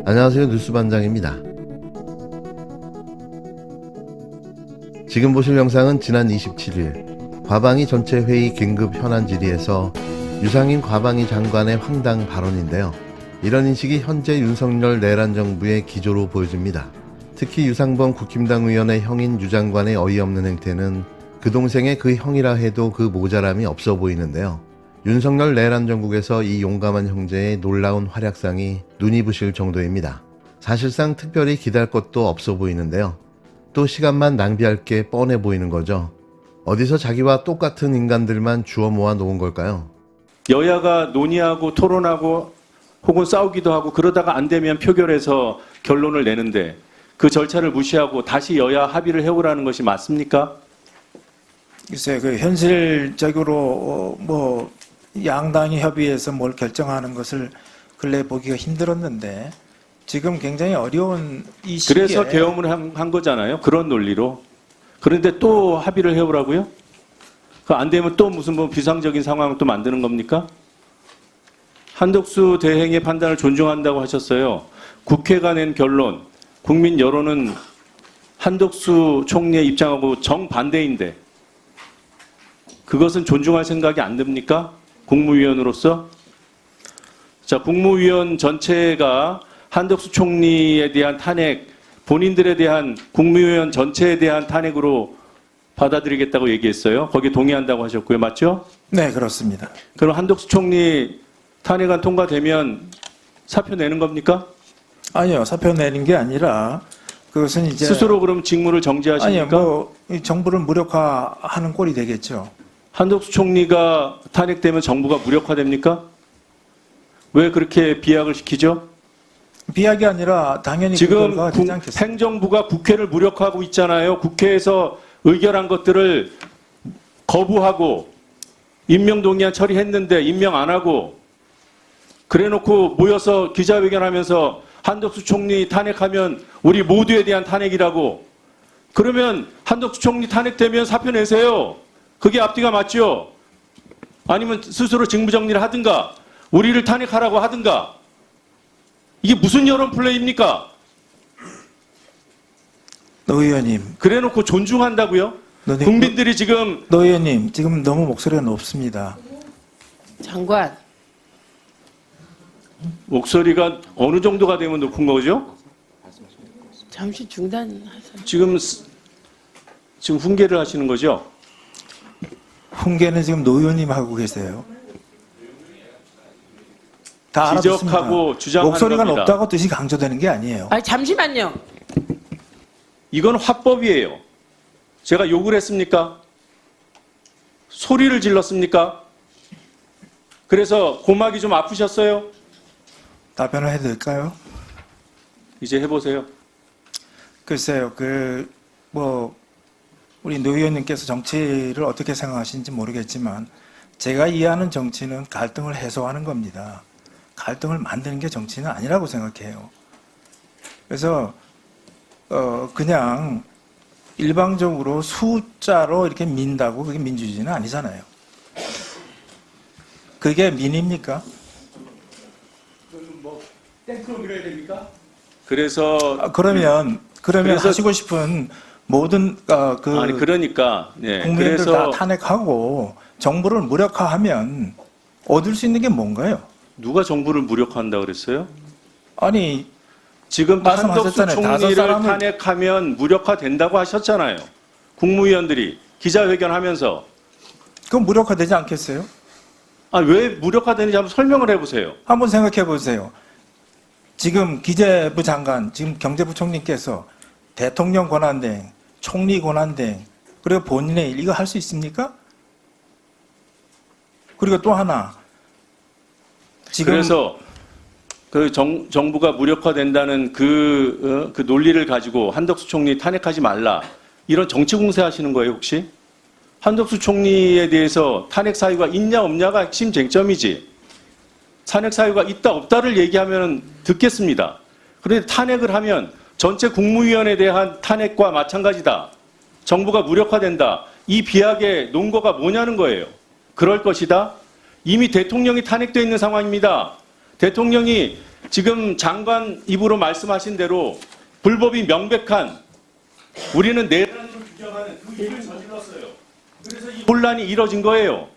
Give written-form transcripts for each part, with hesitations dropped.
안녕하세요. 뉴스반장입니다. 지금 보실 영상은 지난 27일 과방위 전체회의 긴급 현안 질의에서 유상임 과방위 장관의 황당 발언인데요. 이런 인식이 현재 윤석열 내란 정부의 기조로 보여집니다. 특히 유상범 국힘당 의원의 형인 유 장관의 어이없는 행태는 그 동생의 그 형이라 해도 그 모자람이 없어 보이는데요. 윤석열 내란 정국에서 이 용감한 형제의 놀라운 활약상이 눈이 부실 정도입니다. 사실상 특별히 기대할 것도 없어 보이는데요. 또 시간만 낭비할 게 뻔해 보이는 거죠. 어디서 자기와 똑같은 인간들만 주워 모아 놓은 걸까요? 여야가 논의하고 토론하고 혹은 싸우기도 하고 그러다가 안 되면 표결해서 결론을 내는데 그 절차를 무시하고 다시 여야 합의를 해오라는 것이 맞습니까? 글쎄, 그 현실적으로 양당이 협의해서 뭘 결정하는 것을 근래 보기가 힘들었는데 지금 굉장히 어려운 이 시기에 그래서 계엄을 한 거잖아요. 그런 논리로. 그런데 또 합의를 해오라고요? 그 안 되면 또 무슨 비상적인 상황을 또 만드는 겁니까? 한덕수 대행의 판단을 존중한다고 하셨어요. 국회가 낸 결론, 국민 여론은 한덕수 총리의 입장하고 정반대인데 그것은 존중할 생각이 안 듭니까? 국무위원으로서? 자, 국무위원 전체가 한덕수 총리에 대한 탄핵, 본인들에 대한 국무위원 전체에 대한 탄핵으로 받아들이겠다고 얘기했어요. 거기에 동의한다고 하셨고요. 맞죠? 네, 그렇습니다. 그럼 한덕수 총리 탄핵안 통과되면 사표 내는 겁니까? 아니요, 사표 내는 게 아니라 그것은 이제 스스로 그럼 직무를 정지하십니까? 아니요, 이 정부를 무력화하는 꼴이 되겠죠. 한덕수 총리가 탄핵되면 정부가 무력화됩니까? 왜 그렇게 비약을 시키죠? 비약이 아니라 당연히 지금 그거가 되지 않겠습니까? 행정부가 국회를 무력화하고 있잖아요. 국회에서 의결한 것들을 거부하고 임명동의안 처리했는데 임명 안 하고 그래놓고 모여서 기자회견하면서 한덕수 총리 탄핵하면 우리 모두에 대한 탄핵이라고. 그러면 한덕수 총리 탄핵되면 사표 내세요. 그게 앞뒤가 맞죠? 아니면 스스로 직무정리를 하든가 우리를 탄핵하라고 하든가. 이게 무슨 여론 플레이입니까? 노 의원님, 그래놓고 존중한다고요? 국민들이 지금 노 의원님 지금 너무 목소리가 높습니다. 장관, 목소리가 어느 정도가 되면 높은 거죠? 잠시 중단하세요. 지금 훈계를 하시는 거죠? 훈계는 지금 노 의원님 하고 계세요. 다 알아듣습니다. 지적하고 주장하는 목소리가 겁니다. 높다고 뜻이 강조되는 게 아니에요. 아니 잠시만요. 이건 화법이에요. 제가 욕을 했습니까? 소리를 질렀습니까? 그래서 고막이 좀 아프셨어요? 답변을 해도 될까요? 이제 해보세요. 글쎄요, 우리 노 의원님께서 정치를 어떻게 생각하시는지 모르겠지만 제가 이해하는 정치는 갈등을 해소하는 겁니다. 갈등을 만드는 게 정치는 아니라고 생각해요. 그래서 그냥 일방적으로 숫자로 이렇게 민다고 그게 민주주의는 아니잖아요. 그게 민입니까? 땡크로 밀어야 됩니까? 그래서 그러면 그래서- 하시고 싶은 모든 아니 그러니까 예. 국민들 다 그래서 탄핵하고 정부를 무력화하면 얻을 수 있는 게 뭔가요? 누가 정부를 무력화한다 그랬어요? 아니, 지금 한덕수 말씀하셨잖아요. 다섯 총리를 사람을- 탄핵하면 무력화된다고 하셨잖아요. 국무위원들이 기자회견하면서 그건 무력화되지 않겠어요? 왜 무력화되는지 한번 설명을 해보세요. 한번 생각해 보세요. 지금 기재부 장관, 지금 경제부총리께서 대통령 권한대행, 총리 권한대행, 그리고 본인의 일 이거 할 수 있습니까? 그리고 또 하나, 지금 그래서 그 정부가 무력화된다는 그 논리를 가지고 한덕수 총리 탄핵하지 말라 이런 정치 공세하시는 거예요 혹시? 한덕수 총리에 대해서 탄핵 사유가 있냐 없냐가 핵심 쟁점이지. 탄핵 사유가 있다 없다를 얘기하면 듣겠습니다. 그런데 탄핵을 하면 전체 국무위원에 대한 탄핵과 마찬가지다. 정부가 무력화된다. 이 비약의 논거가 뭐냐는 거예요. 그럴 것이다. 이미 대통령이 탄핵되어 있는 상황입니다. 대통령이 지금 장관 입으로 말씀하신 대로 불법이 명백한 우리는 내란으로 규정하는 그 일을 저질렀어요. 그래서 이 혼란이 이뤄진 거예요.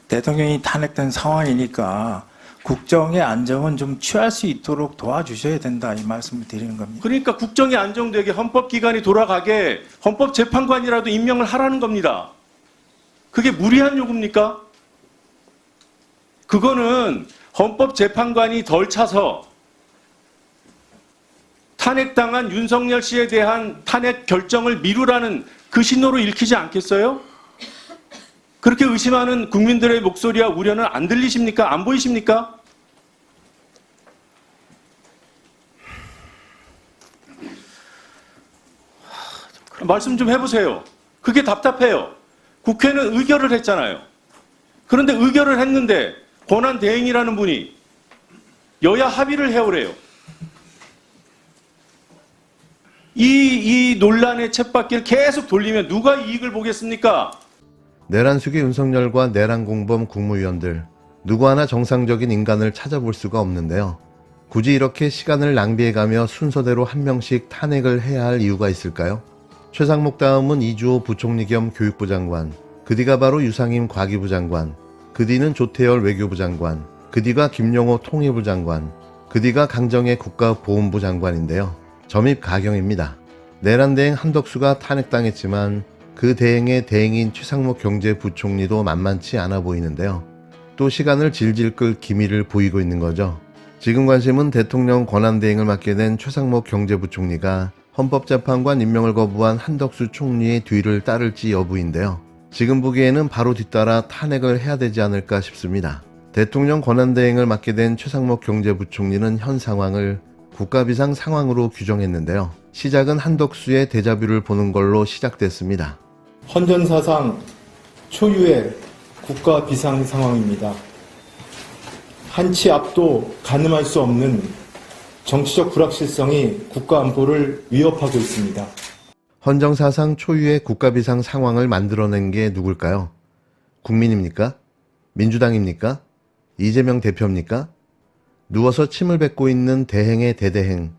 대통령이 탄핵된 상황이니까 국정의 안정은 좀 취할 수 있도록 도와주셔야 된다 이 말씀을 드리는 겁니다. 그러니까 국정이 안정되게 헌법기관이 돌아가게 헌법재판관이라도 임명을 하라는 겁니다. 그게 무리한 요구입니까? 그거는 헌법재판관이 덜 차서 탄핵당한 윤석열 씨에 대한 탄핵 결정을 미루라는 그 신호로 읽히지 않겠어요? 그렇게 의심하는 국민들의 목소리와 우려는 안 들리십니까? 안 보이십니까? 말씀 좀 해보세요. 그게 답답해요. 국회는 의결을 했잖아요. 그런데 의결을 했는데 권한대행이라는 분이 여야 합의를 해오래요. 이 논란의 쳇바퀴를 계속 돌리면 누가 이익을 보겠습니까? 내란 수기 윤석열과 내란 공범 국무위원들 누구 하나 정상적인 인간을 찾아볼 수가 없는데요. 굳이 이렇게 시간을 낭비해가며 순서대로 한 명씩 탄핵을 해야 할 이유가 있을까요? 최상목 다음은 이주호 부총리 겸 교육부 장관, 그 뒤가 바로 유상임 과기부 장관, 그 뒤는 조태열 외교부 장관, 그 뒤가 김용호 통일부 장관, 그 뒤가 강정의 국가보훈부 장관인데요. 점입 가경입니다. 내란 대행 한덕수가 탄핵당했지만 그 대행의 대행인 최상목 경제부총리도 만만치 않아 보이는데요. 또 시간을 질질 끌 기미를 보이고 있는 거죠. 지금 관심은 대통령 권한대행을 맡게 된 최상목 경제부총리가 헌법재판관 임명을 거부한 한덕수 총리의 뒤를 따를지 여부인데요. 지금 보기에는 바로 뒤따라 탄핵을 해야 되지 않을까 싶습니다. 대통령 권한대행을 맡게 된 최상목 경제부총리는 현 상황을 국가비상 상황으로 규정했는데요. 시작은 한덕수의 데자뷰를 보는 걸로 시작됐습니다. 헌전사상 초유의 국가 비상 상황입니다. 한치 앞도 가늠할 수 없는 정치적 불확실성이 국가 안보를 위협하고 있습니다. 헌정사상 초유의 국가비상 상황을 만들어낸 게 누굴까요? 국민입니까? 민주당입니까? 이재명 대표입니까? 누워서 침을 뱉고 있는 대행의 대대행.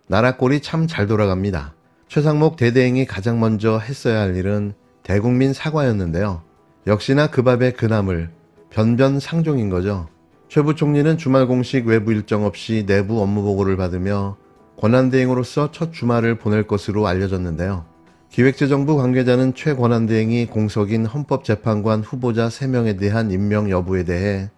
나라 꼴이 참 잘 돌아갑니다. 최상목 대대행이 가장 먼저 했어야 할 일은 대국민 사과였는데요. 역시나 그 밥에 그 나물, 변변상종인 거죠. 최 부총리는 주말 공식 외부 일정 없이 내부 업무 보고를 받으며 권한대행으로서 첫 주말을 보낼 것으로 알려졌는데요. 기획재정부 관계자는 최 권한대행이 공석인 헌법재판관 후보자 3명에 대한 임명 여부에 대해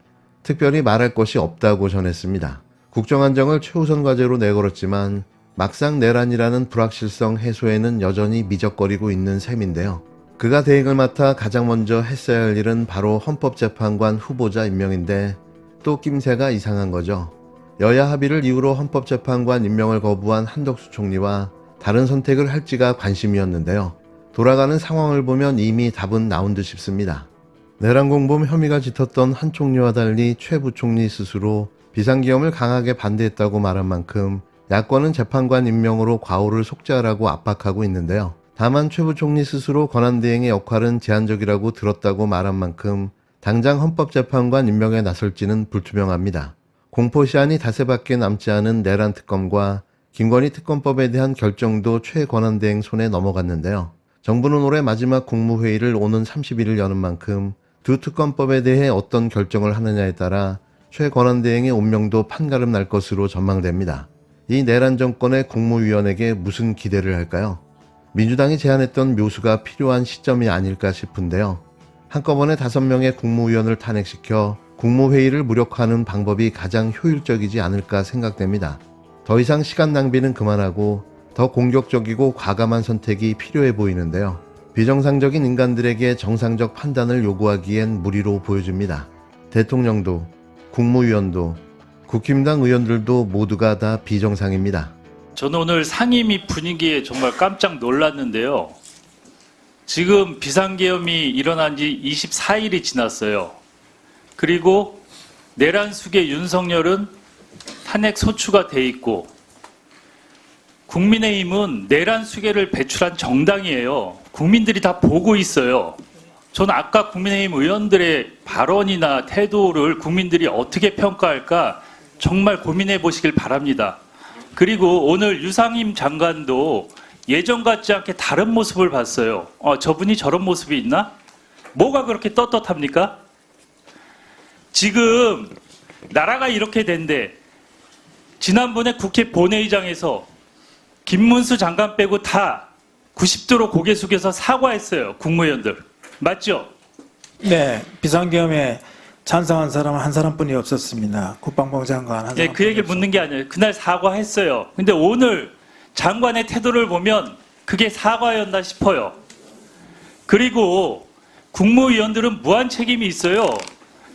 특별히 말할 것이 없다고 전했습니다. 국정안정을 최우선 과제로 내걸었지만 막상 내란이라는 불확실성 해소에는 여전히 미적거리고 있는 셈인데요. 그가 대행을 맡아 가장 먼저 했어야 할 일은 바로 헌법재판관 후보자 임명인데 또 낌새가 이상한 거죠. 여야 합의를 이유로 헌법재판관 임명을 거부한 한덕수 총리와 다른 선택을 할지가 관심이었는데요. 돌아가는 상황을 보면 이미 답은 나온 듯 싶습니다. 내란 공범 혐의가 짙었던 한 총리와 달리 최 부총리 스스로 비상계엄을 강하게 반대했다고 말한 만큼 야권은 재판관 임명으로 과오를 속죄하라고 압박하고 있는데요. 다만 최 부총리 스스로 권한대행의 역할은 제한적이라고 들었다고 말한 만큼 당장 헌법재판관 임명에 나설지는 불투명합니다. 공포시한이 닷새밖에 남지 않은 내란 특검과 김건희 특검법에 대한 결정도 최 권한대행 손에 넘어갔는데요. 정부는 올해 마지막 국무회의를 오는 31일 여는 만큼 두 특검법에 대해 어떤 결정을 하느냐에 따라 최 권한대행의 운명도 판가름 날 것으로 전망됩니다. 이 내란 정권의 국무위원에게 무슨 기대를 할까요? 민주당이 제안했던 묘수가 필요한 시점이 아닐까 싶은데요. 한꺼번에 5명의 국무위원을 탄핵시켜 국무회의를 무력화하는 방법이 가장 효율적이지 않을까 생각됩니다. 더 이상 시간 낭비는 그만하고 더 공격적이고 과감한 선택이 필요해 보이는데요. 비정상적인 인간들에게 정상적 판단을 요구하기엔 무리로 보여집니다. 대통령도, 국무위원도, 국힘당 의원들도 모두가 다 비정상입니다. 저는 오늘 상임위 분위기에 정말 깜짝 놀랐는데요. 지금 비상계엄이 일어난 지 24일이 지났어요. 그리고 내란 수계 윤석열은 탄핵 소추가 돼 있고 국민의힘은 내란 수계를 배출한 정당이에요. 국민들이 다 보고 있어요. 저는 아까 국민의힘 의원들의 발언이나 태도를 국민들이 어떻게 평가할까 정말 고민해 보시길 바랍니다. 그리고 오늘 유상임 장관도 예전 같지 않게 다른 모습을 봤어요. 저분이 저런 모습이 있나? 뭐가 그렇게 떳떳합니까? 지금 나라가 이렇게 된데 지난번에 국회 본회의장에서 김문수 장관 빼고 다 90도로 고개 숙여서 사과했어요. 국무위원들. 맞죠? 네, 비상계엄에 찬성한 사람은 한 사람뿐이 없었습니다. 국방부 장관 한 예, 사람. 그 얘기를 묻는 게 아니에요. 그날 사과했어요. 근데 오늘 장관의 태도를 보면 그게 사과였나 싶어요. 그리고 국무위원들은 무한 책임이 있어요.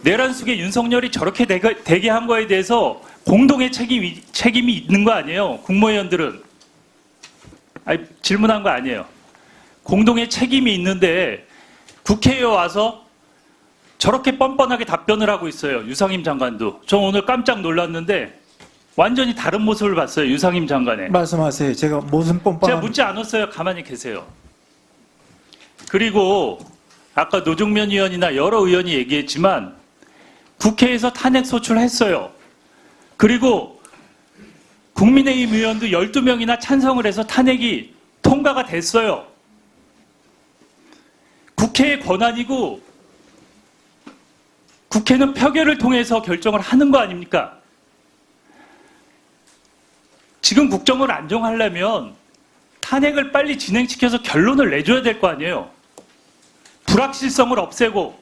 내란 속에 윤석열이 저렇게 되게 한 거에 대해서 공동의 책임이 있는 거 아니에요. 국무위원들은. 아니, 질문한 거 아니에요. 공동의 책임이 있는데 국회에 와서 저렇게 뻔뻔하게 답변을 하고 있어요. 유상임 장관도. 저 오늘 깜짝 놀랐는데 완전히 다른 모습을 봤어요. 유상임 장관의. 말씀하세요. 제가 무슨 제가 뻔뻔한 묻지 않았어요. 가만히 계세요. 그리고 아까 노종면 의원이나 여러 의원이 얘기했지만 국회에서 탄핵 소추했어요. 그리고 국민의힘 의원도 12명이나 찬성을 해서 탄핵이 통과가 됐어요. 국회의 권한이고 국회는 표결을 통해서 결정을 하는 거 아닙니까? 지금 국정을 안정하려면 탄핵을 빨리 진행시켜서 결론을 내줘야 될 거 아니에요. 불확실성을 없애고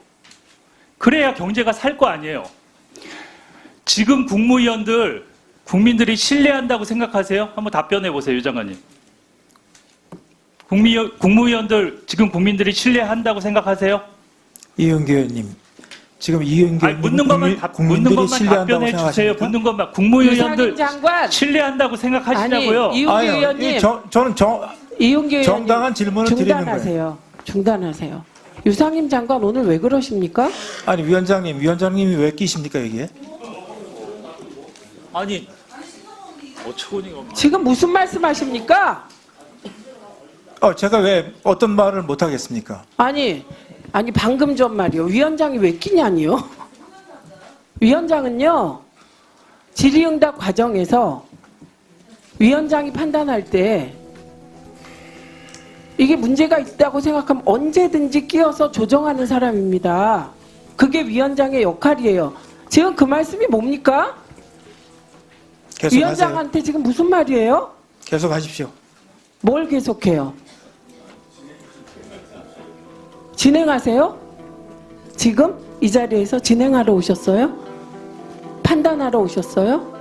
그래야 경제가 살 거 아니에요. 지금 국무위원들 국민들이 신뢰한다고 생각하세요? 한번 답변해 보세요, 유 장관님. 국무위원들 지금 국민들이 신뢰한다고 생각하세요? 이은규 의원님. 지금 이은규 아니, 의원님 묻는 것만 국민들이 신뢰한다고 답변해 주세요. 생각하십니까? 묻는 것만. 국무위원들 유상임 장관. 신뢰한다고 생각하시냐고요? 아니, 이은규 아니요, 의원님. 저는 이은규 의원님. 정당한 질문을 드리는 거예요. 중단하세요. 중단하세요. 유상임 장관 오늘 왜 그러십니까? 아니 위원장님이 왜 끼십니까 여기에? 아니, 어처구니가 없네. 지금 무슨 말씀하십니까? 제가 왜 어떤 말을 못 하겠습니까? 아니 방금 전 말이요. 위원장이 왜 끼냐니요? 위원장은요. 질의응답 과정에서 위원장이 판단할 때 이게 문제가 있다고 생각하면 언제든지 끼어서 조정하는 사람입니다. 그게 위원장의 역할이에요. 지금 그 말씀이 뭡니까? 계속하세요. 위원장한테 지금 무슨 말이에요? 계속하십시오. 뭘 계속해요? 진행하세요? 지금 이 자리에서 진행하러 오셨어요? 판단하러 오셨어요?